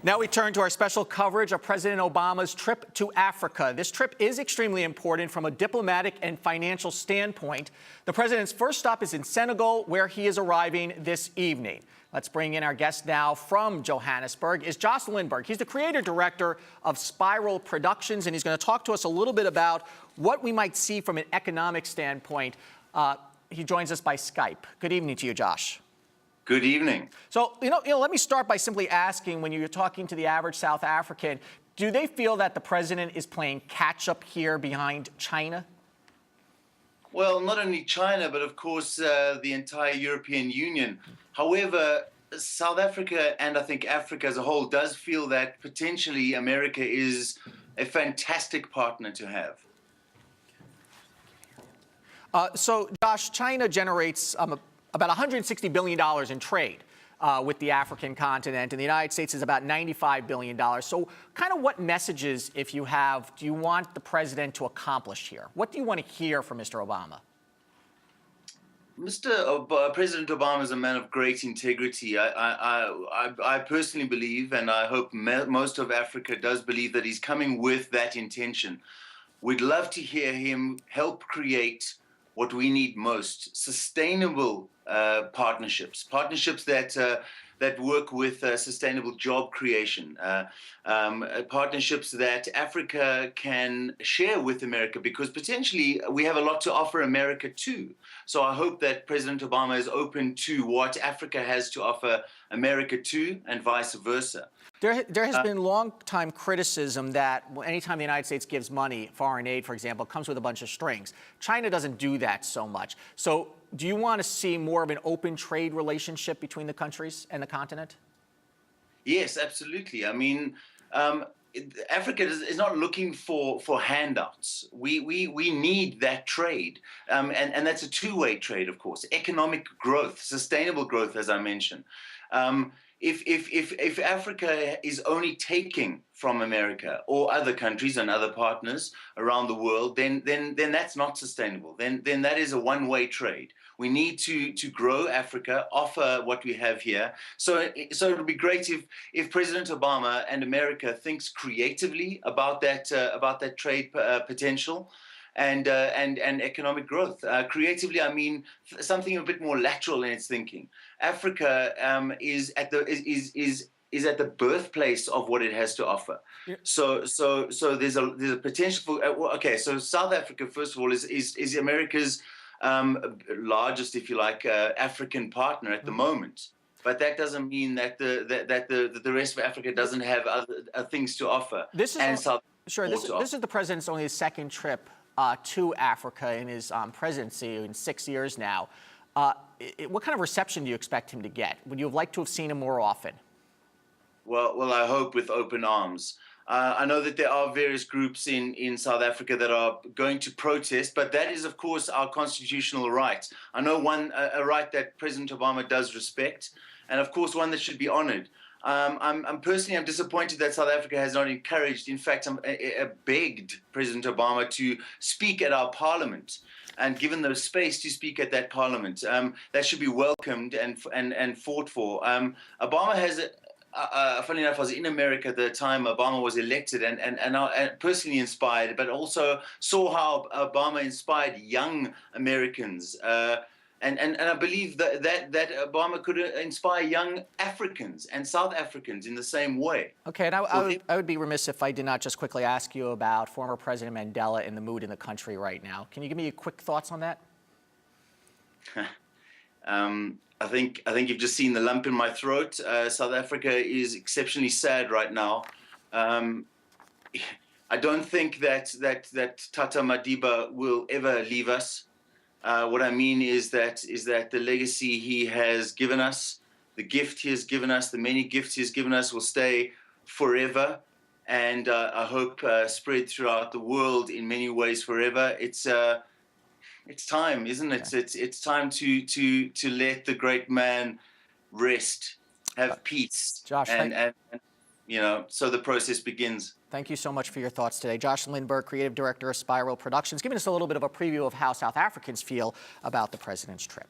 Now we turn to our special coverage of President Obama's trip to Africa. This trip is extremely important from a diplomatic and financial standpoint. The president's first stop is in Senegal, where he is arriving this evening. Let's bring in our guest now from Johannesburg is Josh Lindberg. He's the creative director of Spiral Productions, and he's going to talk to us a little bit about what we might see from an economic standpoint. He joins us by Skype. Good evening to you, Josh. Good evening. So, let me start by simply asking, when you're talking to the average South African, do they feel that the president is playing catch-up here behind China? Well, not only China, but of course the entire European Union. However, South Africa, and I think Africa as a whole, does feel that potentially America is a fantastic partner to have. So, Josh, China generates about $160 billion in trade with the African continent, and the United States is about $95 billion. So kind of what messages, if you have, do you want the president to accomplish here? What do you want to hear from Mr. Obama? President Obama is a man of great integrity. I personally believe, and I hope most of Africa does believe, that he's coming with that intention. We'd love to hear him help create what we need most: sustainable partnerships that work with sustainable job creation, partnerships that Africa can share with America, because potentially we have a lot to offer America too. So I hope that President Obama is open to what Africa has to offer America too, and vice versa. There has been long-time criticism that anytime the United States gives money, foreign aid, for example, it comes with a bunch of strings. China doesn't do that so much. So do you want to see more of an open trade relationship between the countries and the continent? Yes, absolutely. I mean, Africa is not looking for handouts. We need that trade. And that's a two-way trade, of course. Economic growth, sustainable growth, as I mentioned. If Africa is only taking from America or other countries and other partners around the world, then that's not sustainable. Then that is a one-way trade. We need to grow Africa, offer what we have here. So it'll be great if President Obama and America thinks creatively about that trade potential and economic growth. Creatively, I mean something a bit more lateral in its thinking. Africa is at the birthplace of what it has to offer. Yeah. So there's a potential for okay. So South Africa, first of all, is America's largest, if you like, African partner at the moment. But that doesn't mean that the rest of Africa doesn't have other things to offer. This is the president's only his second trip to Africa in his presidency in 6 years now. What kind of reception do you expect him to get? Would you have liked to have seen him more often? Well, I hope with open arms. I know that there are various groups in South Africa that are going to protest, but that is, of course, our constitutional right. I know a right that President Obama does respect, and of course one that should be honored. I'm personally disappointed that South Africa has not encouraged, in fact, begged President Obama to speak at our parliament and given the space to speak at that parliament. That should be welcomed and fought for. Obama has, funny enough, I was in America at the time Obama was elected, and I personally inspired, but also saw how Obama inspired young Americans. And I believe that Obama could inspire young Africans and South Africans in the same way. Okay, and I would be remiss if I did not just quickly ask you about former President Mandela and the mood in the country right now. Can you give me quick thoughts on that? I think you've just seen the lump in my throat. South Africa is exceptionally sad right now. I don't think that Tata Madiba will ever leave us. What I mean is that the legacy he has given us, the gift he has given us, the many gifts he has given us will stay forever, and I hope spread throughout the world in many ways forever. It's time, isn't it? Okay. It's time to let the great man rest, have peace, Josh, and so the process begins. Thank you so much for your thoughts today. Josh Lindberg, creative director of Spiral Productions, giving us a little bit of a preview of how South Africans feel about the president's trip.